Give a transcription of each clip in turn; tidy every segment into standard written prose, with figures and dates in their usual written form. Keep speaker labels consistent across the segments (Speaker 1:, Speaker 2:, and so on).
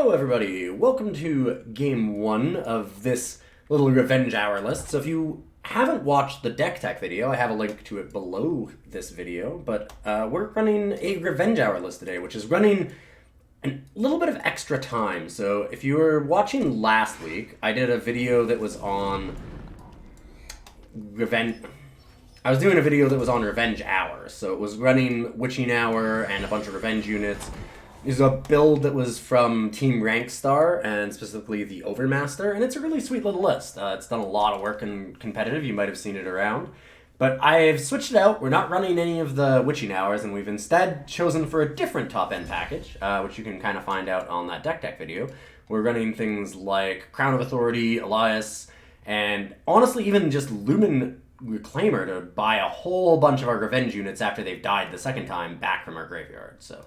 Speaker 1: Hello everybody, welcome to game 1 of this little Revenge Hour list. So if you haven't watched the deck tech video, I have a link to it below this video, but we're running a Revenge Hour list today, which is running a little bit of extra time. So if you were watching last week, I did a video that was on Revenge... I was doing a video that was on Revenge Hour, so it was running Witching Hour and a bunch of Revenge units. This is a build that was from Team Rankstar, and specifically the Overmaster, and it's a really sweet little list. It's done a lot of work in competitive, you might have seen it around. But I've switched it out, we're not running any of the Witching Hours, and we've instead chosen for a different top-end package, which you can kind of find out on that deck tech video. We're running things like Crown of Authority, Elias, and honestly even just Lumen Reclaimer to buy a whole bunch of our Revenge units after they've died the second time back from our graveyard, so...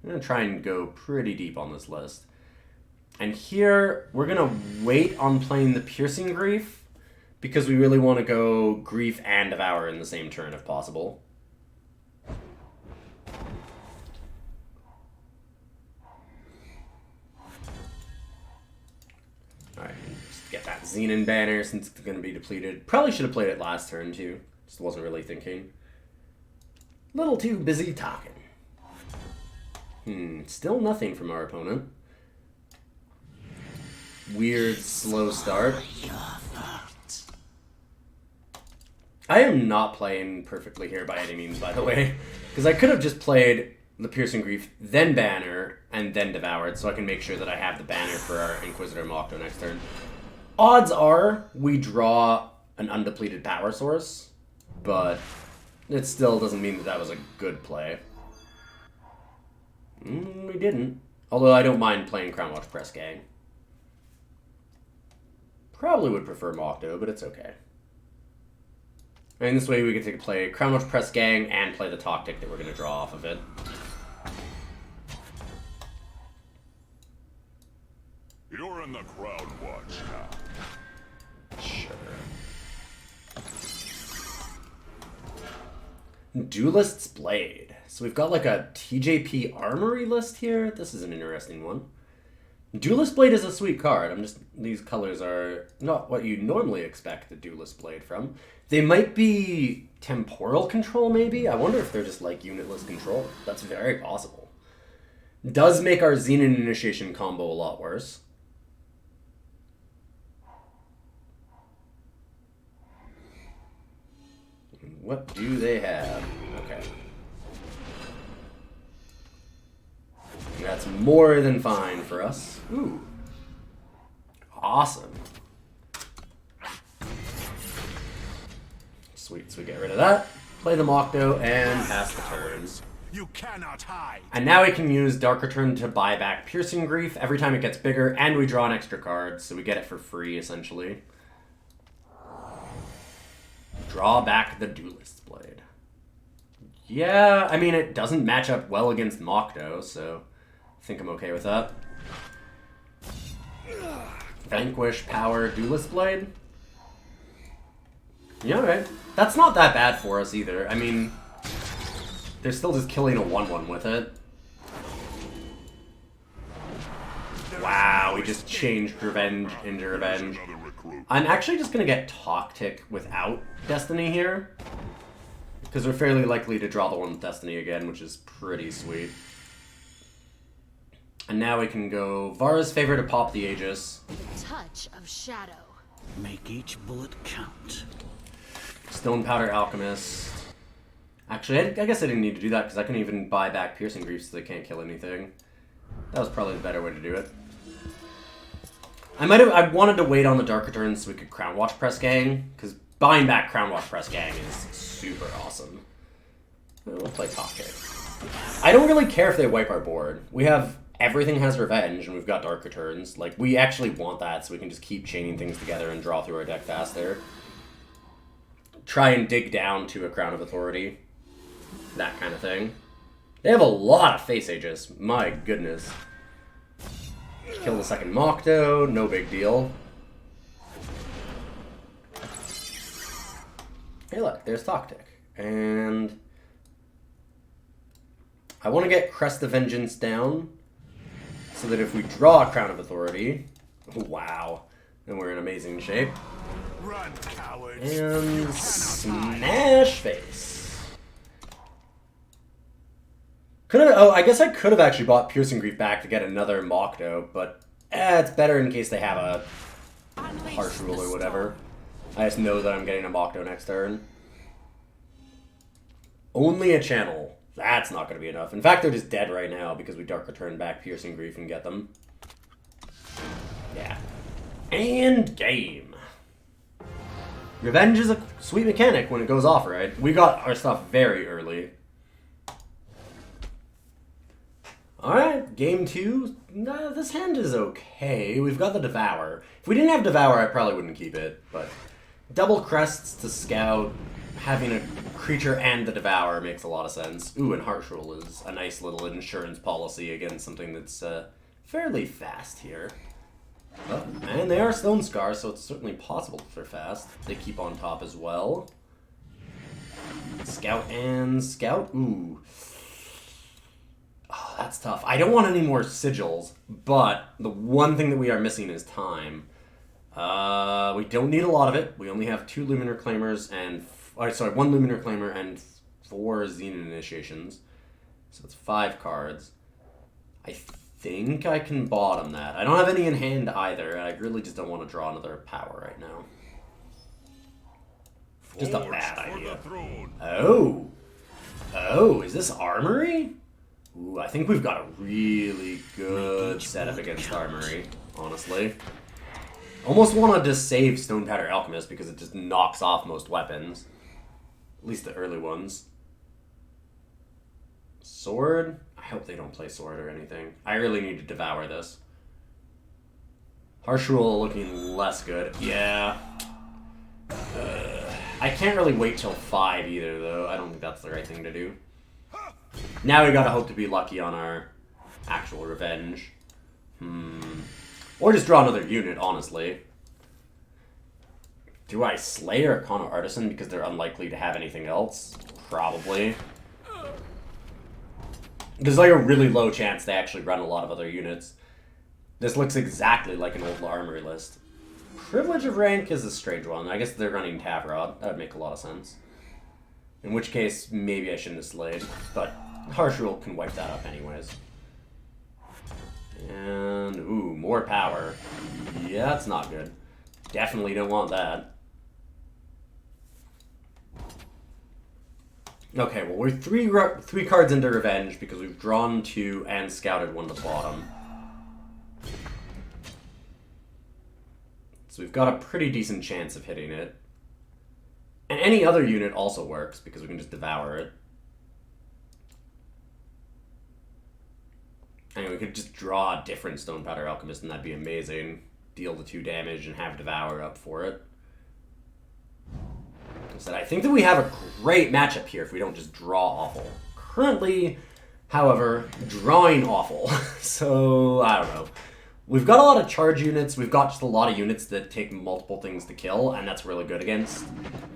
Speaker 1: I'm going to try and go pretty deep on this list. And here, we're going to wait on playing the Piercing Grief, because we really want to go Grief and Devour in the same turn if possible. Alright, just get that Xenan banner since it's going to be depleted. Probably should have played it last turn too, just wasn't really thinking. Little too busy talking. Still nothing from our opponent. Weird, slow start. I am not playing perfectly here by any means, by the way. Because I could have just played the Piercing Grief, then Banner, and then Devoured, so I can make sure that I have the Banner for our Inquisitor Makto next turn. Odds are we draw an undepleted power source, but it still doesn't mean that that was a good play. We didn't. Although I don't mind playing Crownwatch Press Gang. Probably would prefer Makto, but it's okay. And this way we get to play Crownwatch Press Gang and play the Tock that we're going to draw off of it.
Speaker 2: You're in the Crownwatch now.
Speaker 1: Sure. Duelist's Blade. So we've got like a TJP Armory list here. This is an interesting one. Duelist Blade is a sweet card. These colors are not what you normally expect the Duelist Blade from. They might be temporal control, maybe? I wonder if they're just like unitless control. That's very possible. Does make our Xenan Initiation combo a lot worse. What do they have? Okay. That's more than fine for us. Ooh. Awesome. Sweet, so we get rid of that. Play the Makto and pass the turns.
Speaker 2: You cannot hide.
Speaker 1: And now we can use Dark Return to buy back Piercing Grief every time it gets bigger, and we draw an extra card, so we get it for free, essentially. Draw back the Duelist's Blade. Yeah, I mean, it doesn't match up well against Makto, so I think I'm okay with that. Vanquish, Power, Duelist Blade. Yeah, alright. That's not that bad for us either. I mean, they're still just killing a 1/1 with it. Wow, we just changed Revenge into Revenge. I'm actually just going to get Tock without Destiny here, because we're fairly likely to draw the one with Destiny again, which is pretty sweet. And now we can go Vara's favor to pop the Aegis.
Speaker 3: The touch of shadow.
Speaker 4: Make each bullet count.
Speaker 1: Stonepowder Alchemist. Actually, I guess I didn't need to do that, because I can even buy back Piercing Grief so they can't kill anything. That was probably the better way to do it. I wanted to wait on the Dark Return so we could Crownwatch Press Gang, because buying back Crownwatch Press Gang is super awesome. We'll play Tock. I don't really care if they wipe our board. Everything has Revenge, and we've got Dark Returns. Like, we actually want that, so we can just keep chaining things together and draw through our deck faster. Try and dig down to a Crown of Authority. That kind of thing. They have a lot of face Aegis. My goodness. Kill the second Makto, no big deal. Hey look, there's Tock. And I want to get Crest of Vengeance down, so that if we draw a Crown of Authority, wow, then we're in amazing shape.
Speaker 2: Run, cowards.
Speaker 1: And smash face. I guess I could have actually bought Piercing Grief back to get another Makto, but it's better in case they have a Harsh Rule or whatever. I just know that I'm getting a Makto next turn. Only a channel. That's not going to be enough. In fact, they're just dead right now because we Dark Return back Piercing Grief and get them. Yeah. And game. Revenge is a sweet mechanic when it goes off right. We got our stuff very early. Alright, game 2. Nah, this hand is okay. We've got the Devour. If we didn't have Devour, I probably wouldn't keep it, but double crests to scout, having a creature and the Devour makes a lot of sense. Ooh, and Harsh Rule is a nice little insurance policy against something that's fairly fast here. Oh, and they are Stone Scar, so it's certainly possible if they're fast. They keep on top as well. Scout and Scout. Ooh. Oh, that's tough. I don't want any more Sigils, but the one thing that we are missing is time. We don't need a lot of it. We only have 2 Lumen Reclaimers and... sorry, 1 Lumen Reclaimer and 4 Xenan Initiations. So it's 5 cards. I think I can bottom that. I don't have any in hand either, and I really just don't want to draw another power right now. Just a bad idea. Oh! Oh, is this Armory? Ooh, I think we've got a really good setup against Armory, honestly. Almost want to just save Stonepowder Alchemist because it just knocks off most weapons. At least the early ones. Sword? I hope they don't play Sword or anything. I really need to Devour this. Harsh Rule looking less good. Yeah. I can't really wait till 5 either, though. I don't think that's the right thing to do. Now we gotta hope to be lucky on our actual revenge. Or just draw another unit, honestly. Do I Slay or Econo Artisan because they're unlikely to have anything else? Probably. There's like a really low chance they actually run a lot of other units. This looks exactly like an old Armory list. Privilege of Rank is a strange one. I guess they're running Tavrod. That would make a lot of sense. In which case, maybe I shouldn't have slayed. But Harsh Rule can wipe that up anyways. And, ooh, more power. Yeah, that's not good. Definitely don't want that. Okay, well, we're three cards into Revenge because we've drawn 2 and scouted 1 to the bottom. So we've got a pretty decent chance of hitting it. And any other unit also works because we can just Devour it. And we could just draw a different Stonepowder Alchemist and that'd be amazing. Deal the 2 damage and have Devour up for it. I think that we have a great matchup here if we don't just draw awful. Currently, however, drawing awful. So, I don't know. We've got a lot of charge units. We've got just a lot of units that take multiple things to kill, and that's really good against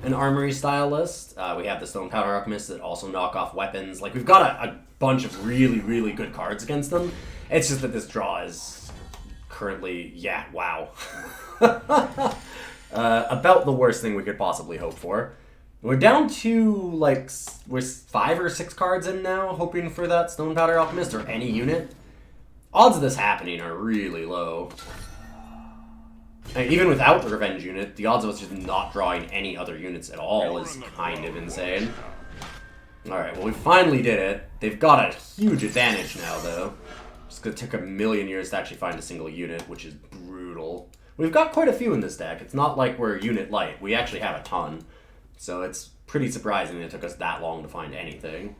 Speaker 1: an Armory style list. We have the Stonepowder Alchemist that also knock off weapons. Like, we've got a bunch of really, really good cards against them. It's just that this draw is currently, yeah, wow. About the worst thing we could possibly hope for. We're down to, like, we're 5 or 6 cards in now, hoping for that Stonepowder Alchemist or any unit. Odds of this happening are really low. And even without the Revenge unit, the odds of us just not drawing any other units at all is kind of insane. Alright, well, we finally did it. They've got a huge advantage now, though. It's going to take a million years to actually find a single unit, which is brutal. We've got quite a few in this deck. It's not like we're unit light. We actually have a ton. So it's pretty surprising it took us that long to find anything.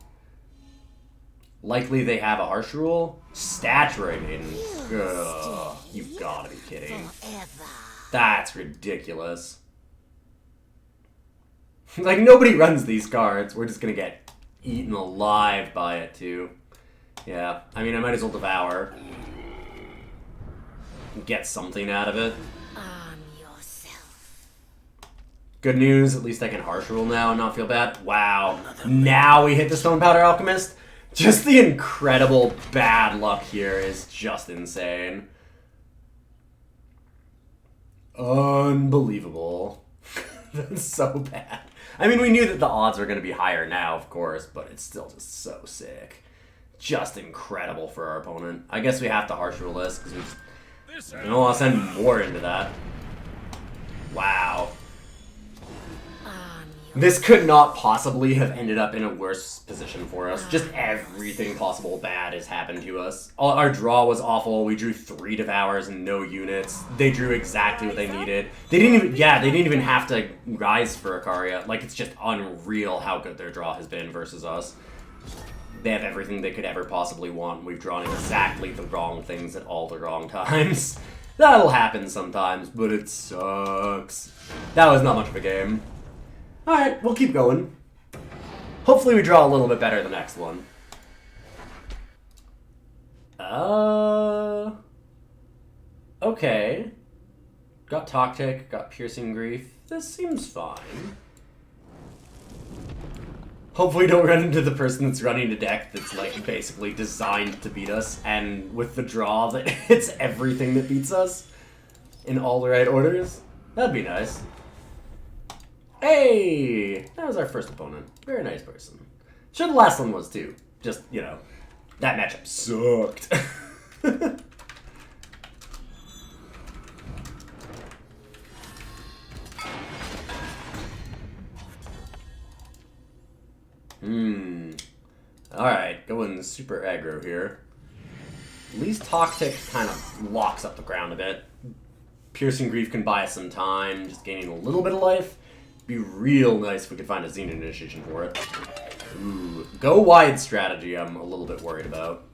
Speaker 1: Likely they have a Harsh Rule. Statuary Maiden. Ugh, you've got to be kidding. That's ridiculous. Like, nobody runs these cards. We're just going to get eaten alive by it, too. Yeah, I mean, I might as well Devour. Get something out of it. Good news, at least I can Harsh Rule now and not feel bad. Wow. Now we hit the Stonepowder Alchemist. Just the incredible bad luck here is just insane. Unbelievable. That's so bad. I mean, we knew that the odds were going to be higher now, of course, but it's still just so sick. Just incredible for our opponent. I guess we have to harsh rule this, because we don't want to send more into that. Wow. This could not possibly have ended up in a worse position for us. Just everything possible bad has happened to us. Our draw was awful. We drew 3 Devours and no units. They drew exactly what they needed. They didn't even have to rise for Ikaria. Like, it's just unreal how good their draw has been versus us. They have everything they could ever possibly want. We've drawn exactly the wrong things at all the wrong times. That'll happen sometimes, but it sucks. That was not much of a game. Alright, we'll keep going. Hopefully we draw a little bit better the next one. Okay. Got Tock, got Piercing Grief. This seems fine. Hopefully we don't run into the person that's running a deck that's, like, basically designed to beat us, and with the draw that hits everything that beats us in all the right orders. That'd be nice. Hey! That was our first opponent. Very nice person. Sure, the last one was too. Just, you know, that matchup sucked. Alright, going super aggro here. At least Tock kind of locks up the ground a bit. Piercing Grief can buy us some time, just gaining a little bit of life. Be real nice if we could find a Xenan initiation for it. Ooh, go wide strategy I'm a little bit worried about.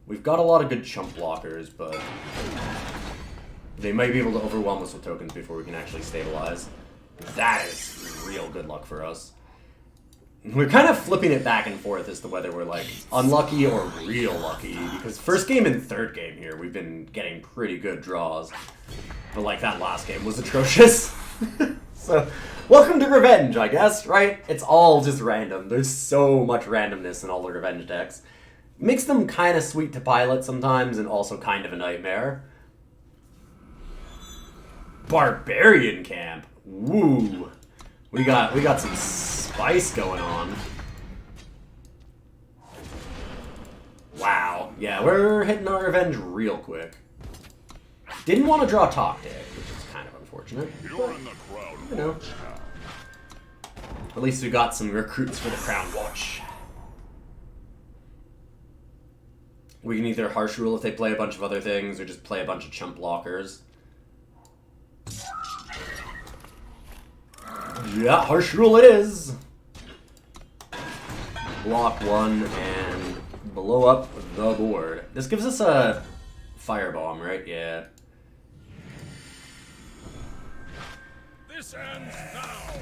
Speaker 1: We've got a lot of good chump blockers, but they might be able to overwhelm us with tokens before we can actually stabilize. That is real good luck for us. We're kind of flipping it back and forth as to whether we're, like, unlucky or real lucky, because first game and third game here, we've been getting pretty good draws. But, like, that last game was atrocious. So, welcome to Revenge, I guess, right? It's all just random. There's so much randomness in all the Revenge decks. Makes them kind of sweet to pilot sometimes, and also kind of a nightmare. Barbarian Camp. Woo. We got some spice going on. Wow. Yeah, we're hitting our revenge real quick. Didn't want to draw Tock, which is kind of unfortunate. But, you know. At least we got some recruits for the Crownwatch. We can either harsh rule if they play a bunch of other things, or just play a bunch of chump blockers. Yeah, harsh rule it is. Block 1 and blow up the board. This gives us a firebomb, right? Yeah.
Speaker 2: This ends now.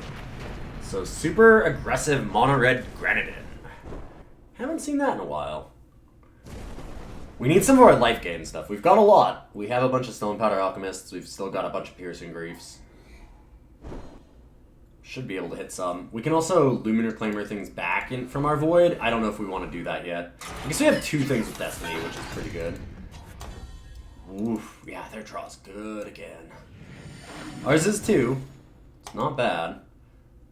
Speaker 1: So super aggressive mono-red Grenadin. Haven't seen that in a while. We need some of our life gain stuff. We've got a lot. We have a bunch of Stonepowder Alchemists. We've still got a bunch of Piercing Griefs. Should be able to hit some. We can also Lumen Reclaimer things back in from our Void. I don't know if we want to do that yet. I guess we have 2 things with Destiny, which is pretty good. Oof. Yeah, their draw's good again. Ours is too. It's not bad.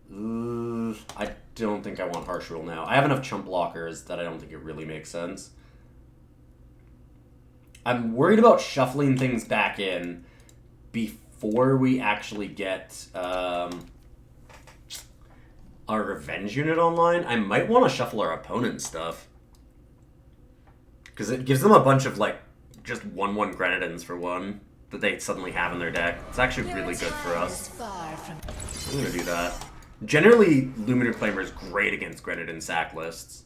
Speaker 1: I don't think I want Harsh Rule now. I have enough chump blockers that I don't think it really makes sense. I'm worried about shuffling things back in before we actually get our revenge unit online. I might want to shuffle our opponent's stuff, because it gives them a bunch of, like, just 1/1 Grenadins for 1 that they suddenly have in their deck. It's actually really good for us. I'm gonna do that. Generally, Lumen Reclaimer is great against Grenadin sack lists.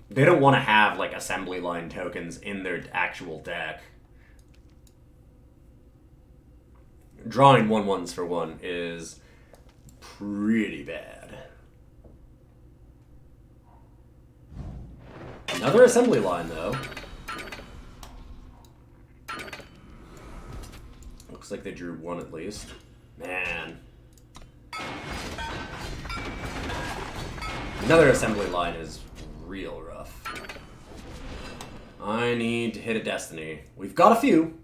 Speaker 1: They don't want to have, like, assembly line tokens in their actual deck. Drawing 1/1s for 1 is pretty bad. Another assembly line, though. Looks like they drew 1 at least. Man. Another assembly line is real rough. I need to hit a destiny. We've got a few.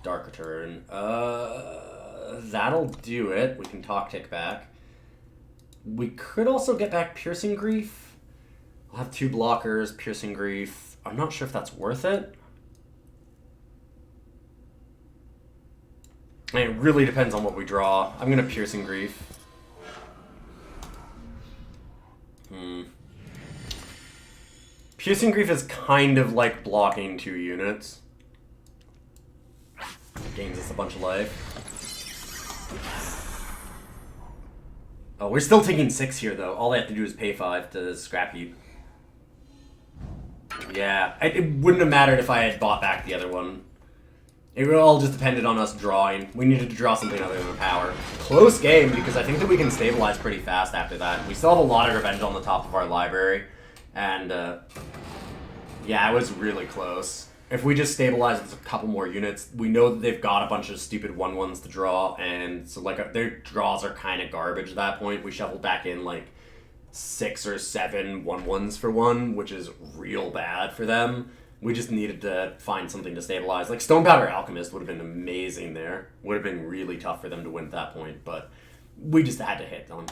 Speaker 1: Dark Return. That'll do it. We can Tock tick back. We could also get back Piercing Grief. We'll have 2 blockers, Piercing Grief. I'm not sure if that's worth it. And it really depends on what we draw. I'm going to Piercing Grief. Piercing Grief is kind of like blocking 2 units. Gains us a bunch of life. Oh, we're still taking 6 here, though. All they have to do is pay 5 to Scrap Heap. Yeah, it wouldn't have mattered if I had bought back the other one. It all just depended on us drawing. We needed to draw something other than a power. Close game, because I think that we can stabilize pretty fast after that. We still have a lot of revenge on the top of our library. And, yeah, it was really close. If we just stabilize with a couple more units, we know that they've got a bunch of stupid 1/1s to draw, and so, like, their draws are kind of garbage at that point. We shovel back in, like, 6 or 7 1/1s for 1, which is real bad for them. We just needed to find something to stabilize. Like, Stonepowder Alchemist would have been amazing there. Would have been really tough for them to win at that point, but we just had to hit them.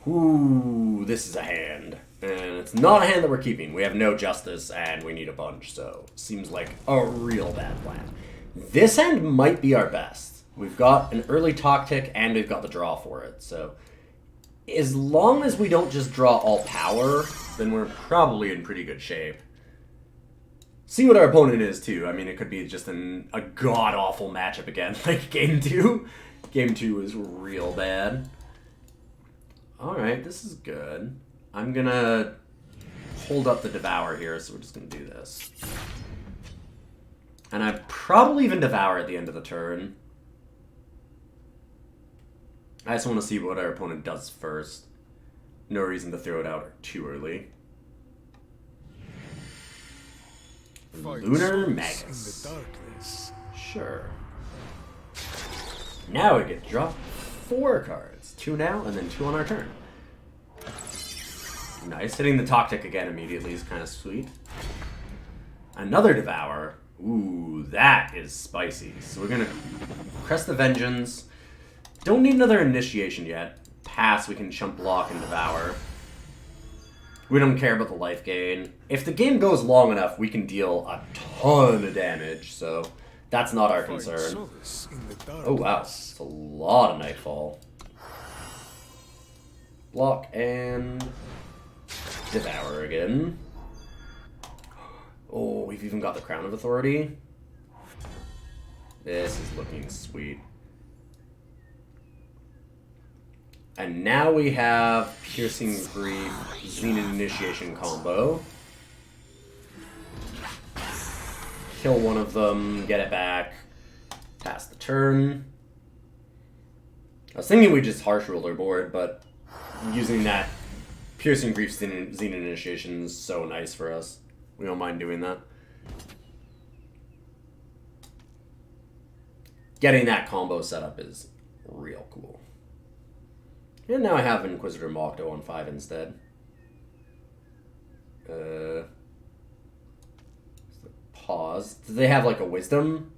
Speaker 1: Ooh, this is a hand. And it's not a hand that we're keeping. We have no Justice, and we need a bunch, so seems like a real bad plan. This hand might be our best. We've got an early Tock tick, and we've got the draw for it, so as long as we don't just draw all power, then we're probably in pretty good shape. See what our opponent is, too. I mean, it could be just a god-awful matchup again, like Game 2. Game 2 is real bad. Alright, this is good. I'm gonna hold up the Devour here, so we're just gonna do this. And I'd probably even Devour at the end of the turn. I just want to see what our opponent does first. No reason to throw it out too early. Lunar Magus. Sure. Now we get to draw 4 cards. 2 now, and then 2 on our turn. Nice. Hitting the Tock tick again immediately is kind of sweet. Another Devour. Ooh, that is spicy. So we're going to Crest the Vengeance. Don't need another Initiation yet. Pass, we can chump block and Devour. We don't care about the life gain. If the game goes long enough, we can deal a ton of damage, so that's not our concern. Oh wow, it's a lot of Nightfall. Block and Devour again. Oh, we've even got the Crown of Authority. This is looking sweet. And now we have Piercing Grief, Xenan Initiation combo. Kill one of them, get it back, pass the turn. I was thinking we just Harsh Ruler board, but using that Piercing Grief Xenan Initiation is so nice for us. We don't mind doing that. Getting that combo set up is real cool. And now I have Inquisitor Makto on 5 instead. Pause. Do they have like a Wisdom?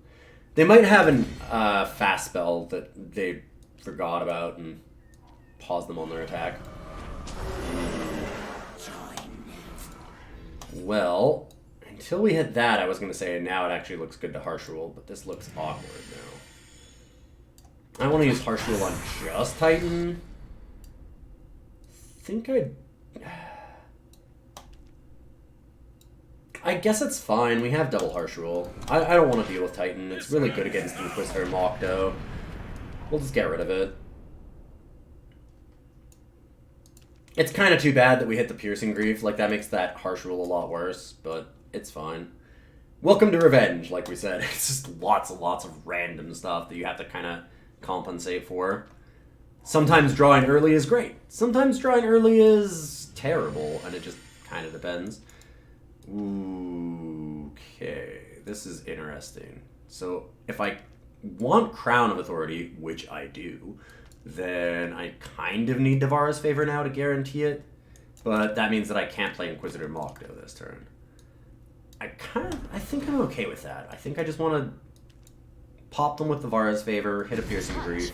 Speaker 1: They might have an fast spell that they forgot about and pause them on their attack. Well, until we hit that, I was going to say now it actually looks good to Harsh Rule, but this looks awkward now. I want to use Harsh Rule on just Titan. I guess it's fine. We have double Harsh Rule. I don't want to deal with Titan. It's really good against Inquisitor and Makto. We'll just get rid of it. It's kind of too bad that we hit the Piercing Grief. Like, that makes that Harsh Rule a lot worse, but it's fine. Welcome to Revenge, like we said. It's just lots and lots of random stuff that you have to kind of compensate for. Sometimes drawing early is great. Sometimes drawing early is terrible, and it just kind of depends. Okay, this is interesting. So if I want Crown of Authority, which I do, then I kind of need Devour's Favor now to guarantee it. But that means that I can't play Inquisitor Makto this turn. I think I'm okay with that. I think I just want to pop them with the Vara's Favor, hit a Piercing Grief,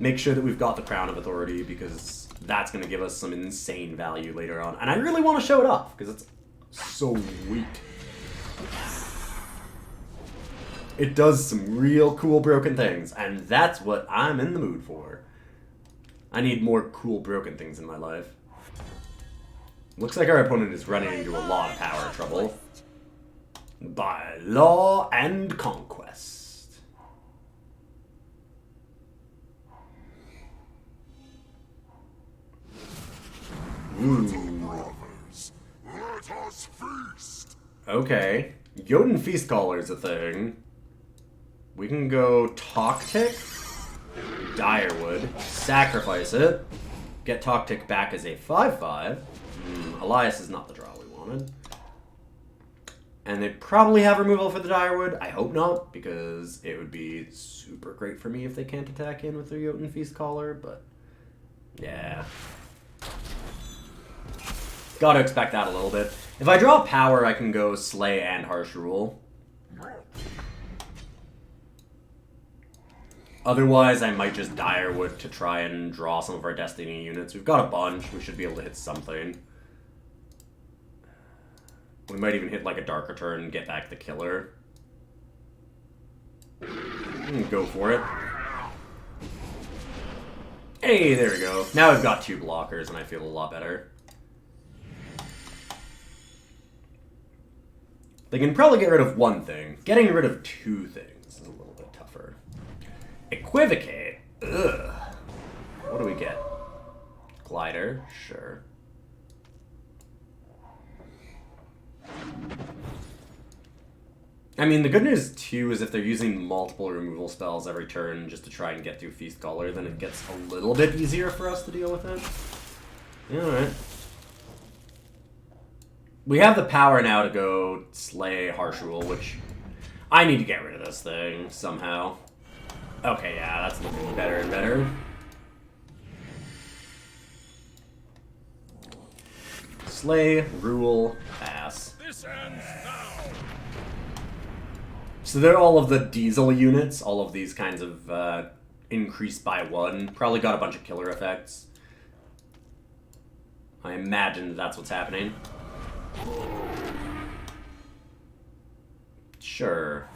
Speaker 1: make sure that we've got the Crown of Authority, because that's going to give us some insane value later on. And I really want to show it off, because it's so sweet. It does some real cool broken things, and that's what I'm in the mood for. I need more cool broken things in my life. Looks like our opponent is running into a lot of power trouble. By law and conquest. Ooh.
Speaker 2: Let us feast.
Speaker 1: Okay. Jotun Feast Caller's a thing. We can go Tock, Direwood, sacrifice it, get Tock back as a 5/5. Elias is not the draw we wanted. And they probably have removal for the Direwood. I hope not, because it would be super great for me if they can't attack in with their Jotun Feast Caller, but yeah. Gotta expect that a little bit. If I draw power, I can go Slay and Harsh Rule. Otherwise, I might just Direwood to try and draw some of our Destiny units. We've got a bunch. We should be able to hit something. We might even hit like a Dark Return and get back the killer. Go for it. Hey, there we go. Now I've got 2 blockers and I feel a lot better. They can probably get rid of 1 thing. Getting rid of 2 things is a little bit tougher. Equivocate. Ugh. What do we get? Glider. Sure. I mean, the good news, too, is if they're using multiple removal spells every turn just to try and get through Feast Caller, then it gets a little bit easier for us to deal with it. Alright. We have the power now to go Slay Harsh Rule, which I need to get rid of this thing somehow. Okay, yeah, that's looking better and better. Slay, Rule, Pass.
Speaker 2: This ends now.
Speaker 1: So they're all of the diesel units, all of these kinds of increased by 1. Probably got a bunch of killer effects. I imagine that's what's happening. Sure.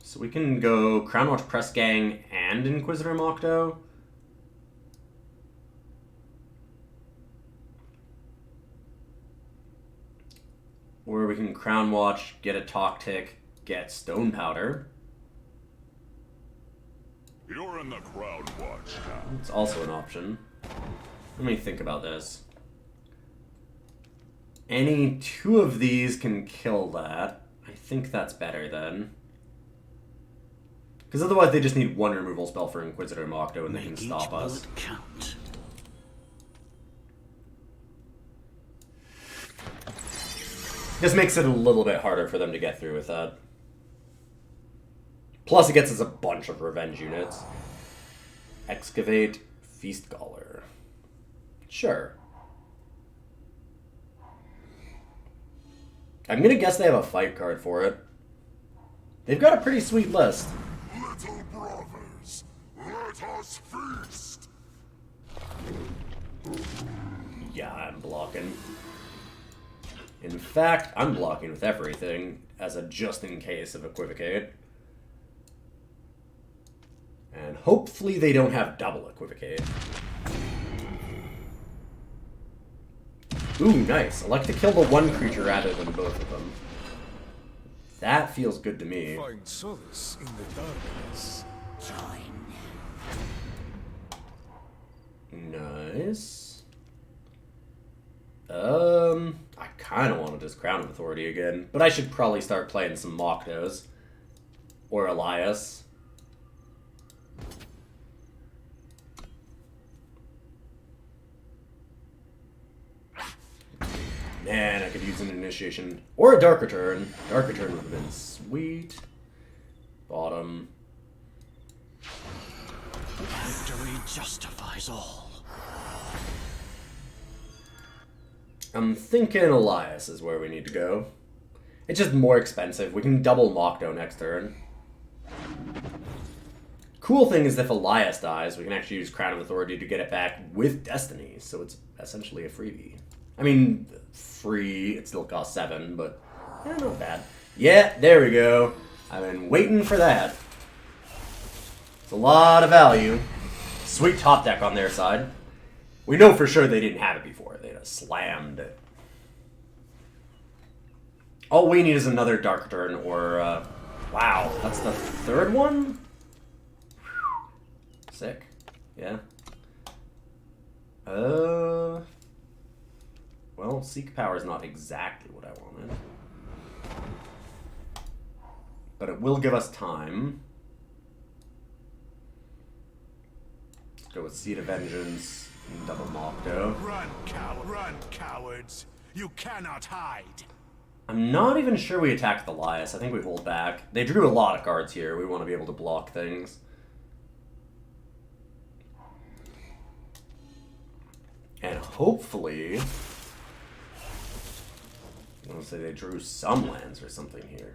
Speaker 1: So we can go Crownwatch Press Gang and Inquisitor Makto. Or we can Crownwatch, get a Tock, get Stonepowder.
Speaker 2: You're in the Crownwatch now.
Speaker 1: It's also an option. Let me think about this. Any 2 of these can kill that. I think that's better then. Because otherwise they just need 1 removal spell for Inquisitor Makto and they can stop us.
Speaker 4: Count.
Speaker 1: This makes it a little bit harder for them to get through with that. Plus it gets us a bunch of revenge units. Excavate, Feast Caller. Sure. I'm gonna guess they have a fight card for it. They've got a pretty sweet list.
Speaker 2: Little brothers, let us feast.
Speaker 1: Yeah, I'm blocking. In fact, I'm blocking with everything as a just in case of Equivocate. And hopefully they don't have double Equivocate. Ooh, nice. I like to kill the 1 creature rather than both of them. That feels good to me.
Speaker 2: Find solace in the darkness.
Speaker 1: Nice. I kind of wanted this Crown of Authority again, but I should probably start playing some Maktos. Or Elias. Man, I could use an initiation. Or a Dark Return. Dark Return would have been sweet. Bottom.
Speaker 4: Victory justifies all.
Speaker 1: I'm thinking Elias is where we need to go. It's just more expensive. We can double Makto next turn. Cool thing is if Elias dies, we can actually use Crown of Authority to get it back with Destiny, so it's essentially a freebie. I mean, free, it still costs 7, but not bad. Yeah, there we go. I've been waiting for that. It's a lot of value. Sweet top deck on their side. We know for sure they didn't have it before. They just slammed it. All we need is another Dark Turn or, wow, that's the 3rd one? Sick. Yeah. Well, Seek Power is not exactly what I wanted. But it will give us time. Let's go with Seed of Vengeance and double Makto.
Speaker 2: Run, cowards! You cannot hide!
Speaker 1: I'm not even sure we attack the Elias. I think we hold back. They drew a lot of cards here. We want to be able to block things. And hopefully, I want to say they drew some lands or something here.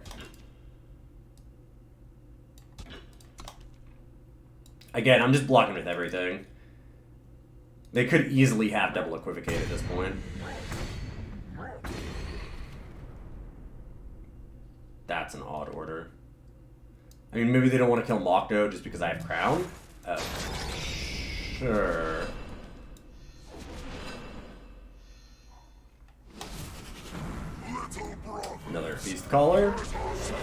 Speaker 1: Again, I'm just blocking with everything. They could easily have double Equivocate at this point. That's an odd order. I mean, maybe they don't want to kill Makto just because I have Crown? Sure. Another Feast Caller?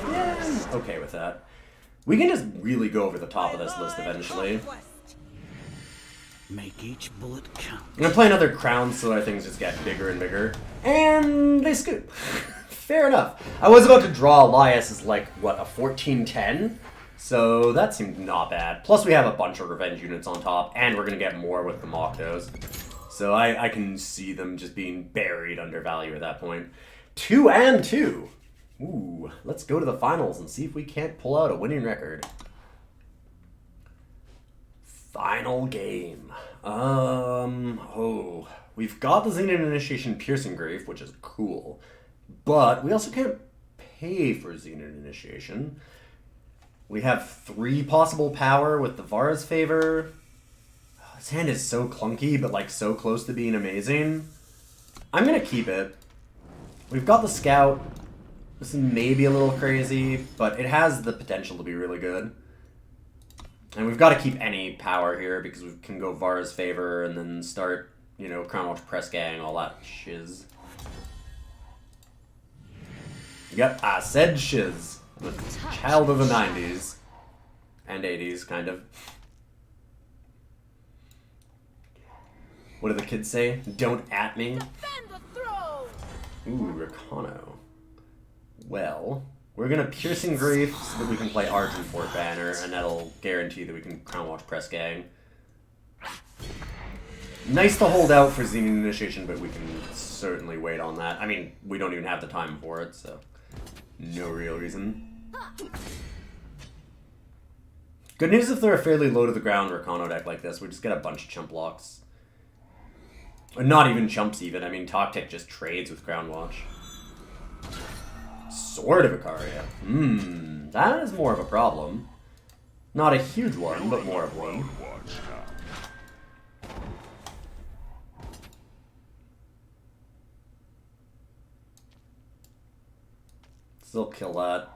Speaker 1: Yeah, I'm okay with that. We can just really go over the top of this list eventually.
Speaker 4: Make each bullet count.
Speaker 1: I'm gonna play another Crown so that things just get bigger and bigger. And they scoop. Fair enough. I was about to draw Elias as like, what, a 14-10? So that seemed not bad. Plus we have a bunch of revenge units on top, and we're gonna get more with the Maktos. So I can see them just being buried under value at that point. 2 and 2. Ooh, let's go to the finals and see if we can't pull out a winning record. Final game. We've got the Xenan Initiation Piercing Grave, which is cool. But we also can't pay for Xenan Initiation. We have 3 possible power with the Vara's Favor. This hand is so clunky, but like so close to being amazing. I'm gonna keep it. We've got the Scout. This is maybe a little crazy, but it has the potential to be really good. And we've got to keep any power here because we can go Vara's Favor and then start, you know, Crownwatch, Press Gang, all that shiz. Yep, I said shiz. I'm a child of the 90s. And 80s, kind of. What do the kids say? Don't at me. Ooh, Rakano. Well, we're gonna Piercing Grief so that we can play Argenport Banner, and that'll guarantee that we can Crownwatch Press Gang. Nice to hold out for Xenan Initiation, but we can certainly wait on that. I mean, we don't even have the time for it, so no real reason. Good news if they're a fairly low to the ground Rakano deck like this, we just get a bunch of chump blocks. Or not even chumps even, I mean Tock just trades with Crownwatch. Sword of Icaria. That is more of a problem. Not a huge one, but more of one. Still kill that.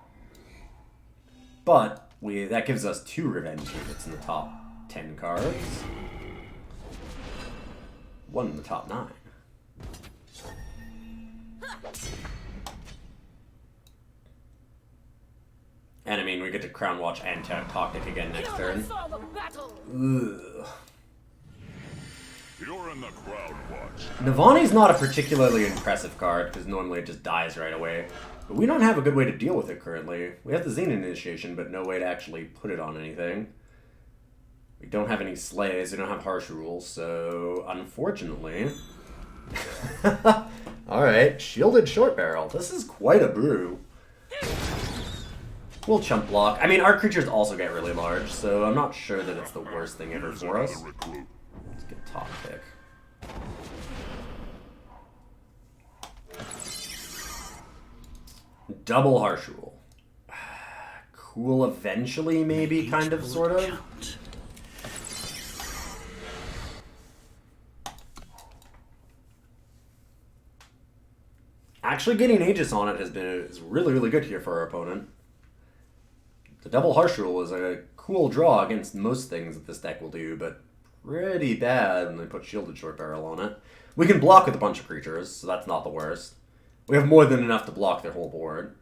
Speaker 1: But that gives us 2 revenge units in the top 10 cards. 1 in the top 9. And I mean, we get to Crownwatch and Tock again next turn. Ugh.
Speaker 2: You're in the Crownwatch.
Speaker 1: Navani's not a particularly impressive card, because normally it just dies right away. But we don't have a good way to deal with it currently. We have the Xenan Initiation, but no way to actually put it on anything. We don't have any slays, we don't have harsh rules, so unfortunately... Alright, Shielded Short Barrel. This is quite a brew. We'll chump block. I mean, our creatures also get really large, so I'm not sure that it's the worst thing ever for us. Let's get Tock pick. Double Harsh Rule. Cool eventually, maybe, kind of, sort of. Actually, getting Aegis on it is really, really good here for our opponent. The double Harsh Rule is a cool draw against most things that this deck will do, but pretty bad when they put Shielded Short Barrel on it. We can block with a bunch of creatures, so that's not the worst. We have more than enough to block their whole board.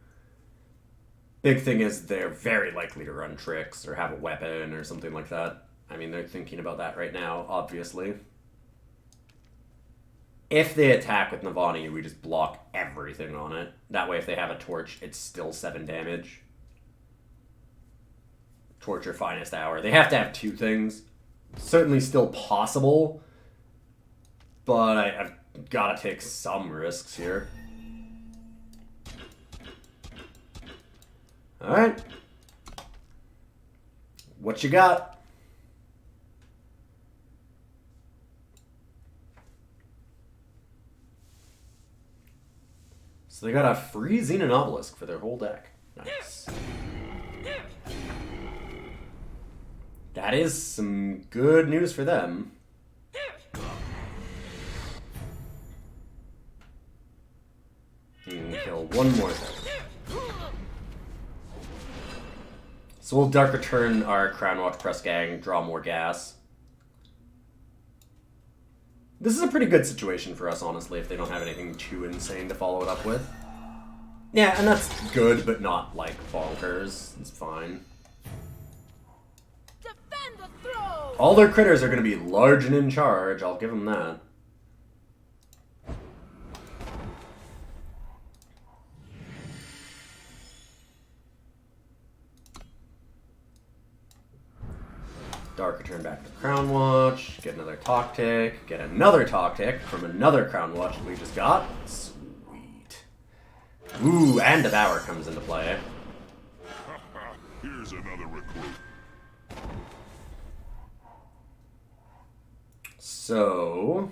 Speaker 1: Big thing is they're very likely to run tricks or have a weapon or something like that. I mean, they're thinking about that right now, obviously. If they attack with Navani, we just block everything on it. That way, if they have a torch, it's still 7 damage. Torch or Finest Hour. They have to have 2 things. Certainly still possible, but I've got to take some risks here. Alright. What you got? So they got a free Xenan Obelisk for their whole deck. Nice. That is some good news for them. Kill one more thing. So we'll Dark Return our Crownwatch Press Gang, draw more gas. This is a pretty good situation for us, honestly, if they don't have anything too insane to follow it up with. Yeah, and that's good, but not, like, bonkers. It's fine.
Speaker 3: Defend the throne!
Speaker 1: All their critters are going to be large and in charge, I'll give them that. Dark Return back to Crownwatch, get another Tock tick, get another Tock tick from another Crownwatch that we just got. Sweet. Ooh, and Devour comes into play.
Speaker 2: Here's another recruit.
Speaker 1: So...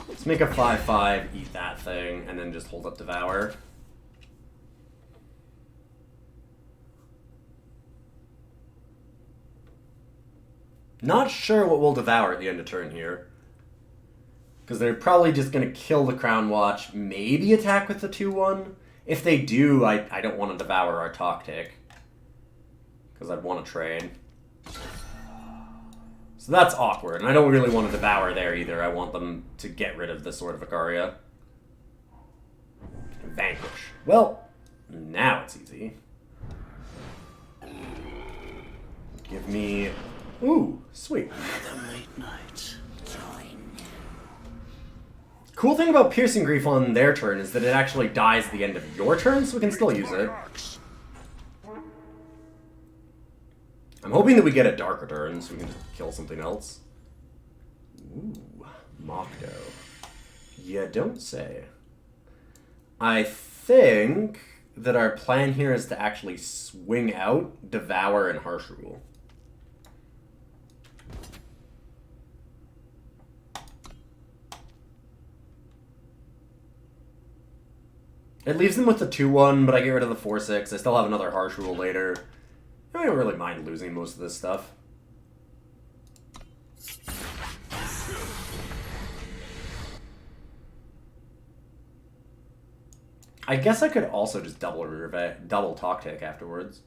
Speaker 1: let's make a 5/5, eat that thing, and then just hold up Devour. Not sure what we'll Devour at the end of turn here. Because they're probably just going to kill the Crownwatch, maybe attack with the 2/1. If they do, I don't want to Devour our Tock tick. Because I'd want to trade. So that's awkward, and I don't really want to Devour there either. I want them to get rid of this Sword of Icaria. Vanquish. Well, now it's easy. Give me... ooh, sweet.
Speaker 4: The late night.
Speaker 1: Cool thing about Piercing Grief on their turn is that it actually dies at the end of your turn, so we can still use it. I'm hoping that we get a Dark Return, so we can just kill something else. Ooh, Makto. You don't say. I think that our plan here is to actually swing out, Devour, and Harsh Rule. It leaves them with the 2/1, but I get rid of the 4/6. I still have another Harsh Rule later. I don't really mind losing most of this stuff. I guess I could also just double Tock tick afterwards.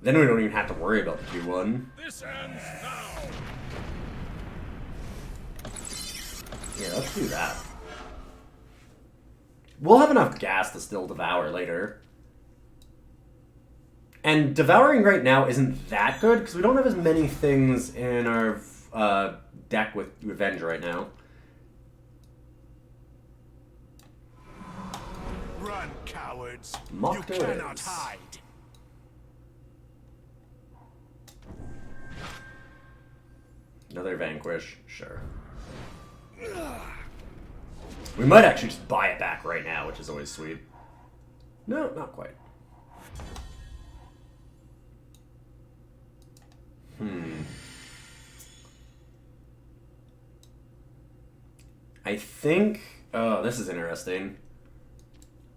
Speaker 1: Then we don't even have to worry about the 2/1.
Speaker 2: This ends now.
Speaker 1: Yeah, let's do that. We'll have enough gas to still Devour later. And Devouring right now isn't that good, because we don't have as many things in our deck with Revenge right now.
Speaker 2: Run, cowards.
Speaker 1: Makto
Speaker 2: You cannot
Speaker 1: is.
Speaker 2: hide.
Speaker 1: Another Vanquish, sure. We might actually just buy it back right now, which is always sweet. No, not quite. I think... Oh, this is interesting.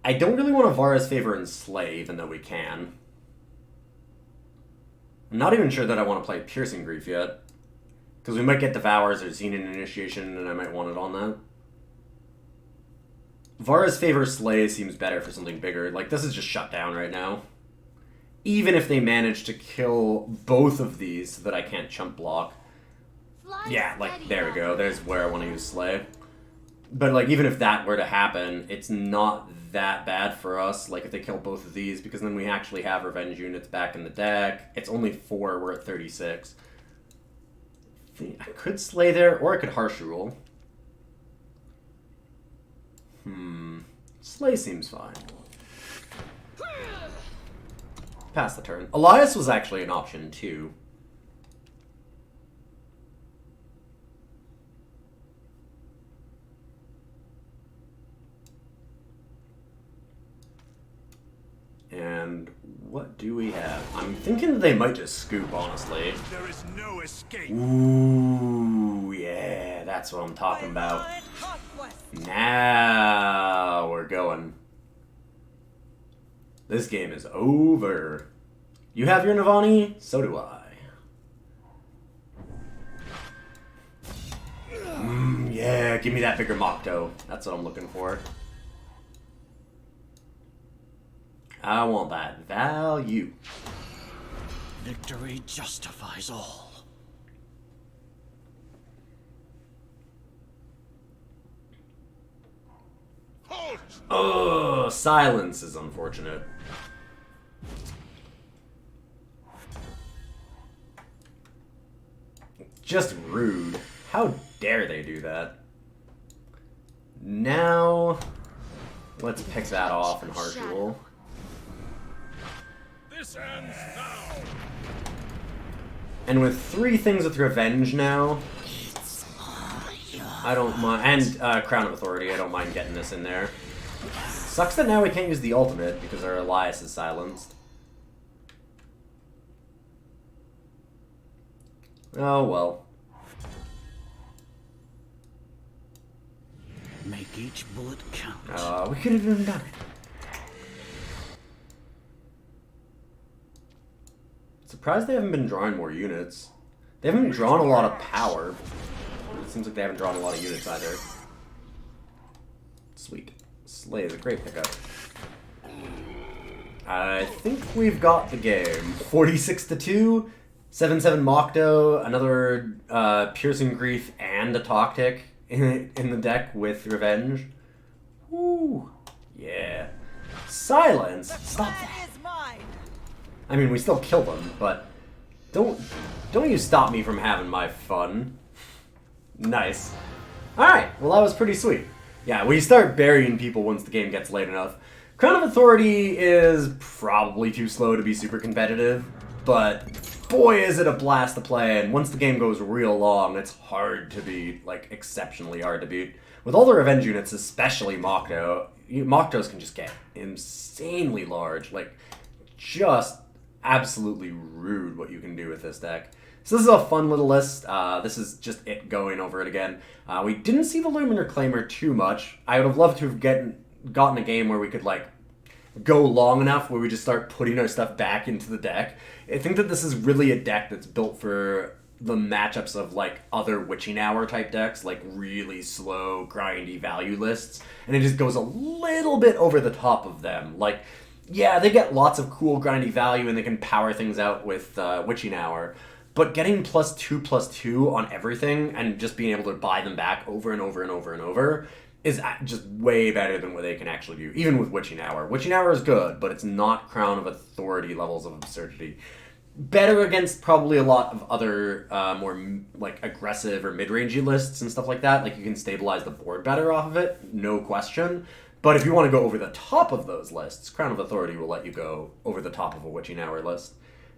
Speaker 1: I don't really want to Vara's Favor and Slay, even though we can. I'm not even sure that I want to play Piercing Grief yet. Because we might get Devours or Xenan Initiation, and I might want it on that. Vara's Favor Slay seems better for something bigger. Like, this is just shut down right now. Even if they manage to kill both of these so that I can't chump block. Yeah, like, there we go. There's where I want to use Slay. But, like, even if that were to happen, it's not that bad for us. Like, if they kill both of these, because then we actually have Revenge units back in the deck. It's only 4, we're at 36. I could Slay there, or I could Harsh Rule. Slay seems fine. Pass the turn. Elias was actually an option, too. And what do we have? I'm thinking they might just scoop, honestly.
Speaker 2: There is no escape.
Speaker 1: Ooh, yeah, that's what I'm talking about. Now we're going. This game is over. You have your Navani? So do I. Yeah, give me that bigger Makto. That's what I'm looking for. I want that value.
Speaker 4: Victory justifies all.
Speaker 2: Halt!
Speaker 1: Oh, silence is unfortunate. Just rude. How dare they do that? Now, let's pick that off and Harsh Rule.
Speaker 2: This ends now.
Speaker 1: And with 3 things with Revenge now, I don't mind, and Crown of Authority, I don't mind getting this in there. Sucks that now we can't use the ultimate because our Elias is silenced. Oh well.
Speaker 4: Make each bullet count.
Speaker 1: We could have even done it. Surprised they haven't been drawing more units. They haven't drawn a lot of power. It seems like they haven't drawn a lot of units either. Sweet. Slay is a great pickup. I think we've got the game. 46-2, 7/7 Makto, another Piercing Grief, and a Tock in the deck with Revenge. Woo! Yeah. Silence! Stop that! I mean, we still kill them, but don't you stop me from having my fun. Nice. Alright, well that was pretty sweet. Yeah, we start burying people once the game gets late enough. Crown of Authority is probably too slow to be super competitive, but boy is it a blast to play, and once the game goes real long, it's hard to beat, like exceptionally hard to beat. With all the Revenge units, especially Makto, Maktos can just get insanely large, like just absolutely rude what you can do with this deck. So this is a fun little list. This is just it going over it again. We didn't see the Lumen Reclaimer too much. I would have loved to have gotten a game where we could like go long enough where we just start putting our stuff back into the deck. I think that this is really a deck that's built for the matchups of like other Witching Hour type decks, like really slow, grindy value lists, and it just goes a little bit over the top of them. Like, yeah, they get lots of cool grindy value and they can power things out with Witching Hour, but getting +2/+2 on everything and just being able to buy them back over and over and over and over is just way better than what they can actually do, even with Witching Hour. Witching Hour is good, but it's not Crown of Authority levels of absurdity. Better against probably a lot of other more like aggressive or mid-rangey lists and stuff like that. Like you can stabilize the board better off of it, no question. But if you want to go over the top of those lists, Crown of Authority will let you go over the top of a Witching Hour list.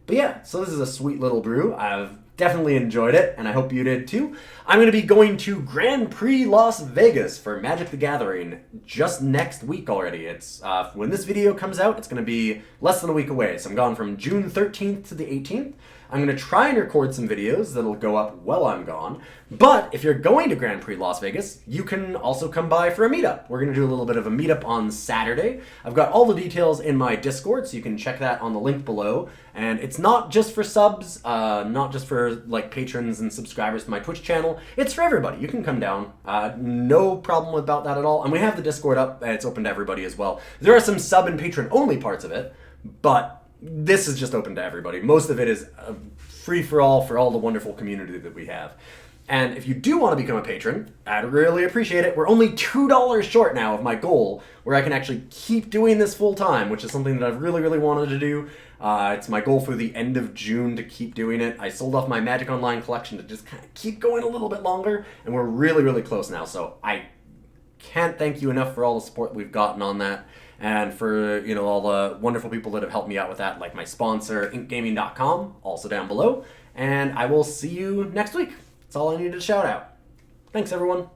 Speaker 1: But yeah, so this is a sweet little brew. I've definitely enjoyed it, and I hope you did too. I'm going to be going to Grand Prix Las Vegas for Magic the Gathering just next week already. It's when this video comes out, it's going to be less than a week away. So I'm gone from June 13th to the 18th. I'm going to try and record some videos that'll go up while I'm gone. But if you're going to Grand Prix Las Vegas, you can also come by for a meetup. We're going to do a little bit of a meetup on Saturday. I've got all the details in my Discord, so you can check that on the link below. And it's not just for subs, not just for like patrons and subscribers to my Twitch channel. It's for everybody. You can come down. No problem about that at all. And we have the Discord up, and it's open to everybody as well. There are some sub and patron only parts of it, but this is just open to everybody. Most of it is free for all the wonderful community that we have. And if you do want to become a patron, I'd really appreciate it. We're only $2 short now of my goal, where I can actually keep doing this full time, which is something that I've really, really wanted to do. It's my goal for the end of June to keep doing it. I sold off my Magic Online collection to just kind of keep going a little bit longer, and we're really, really close now. So I can't thank you enough for all the support we've gotten on that. And for, you know, all the wonderful people that have helped me out with that, like my sponsor, inkgaming.com, also down below. And I will see you next week. That's all I needed to shout out. Thanks, everyone.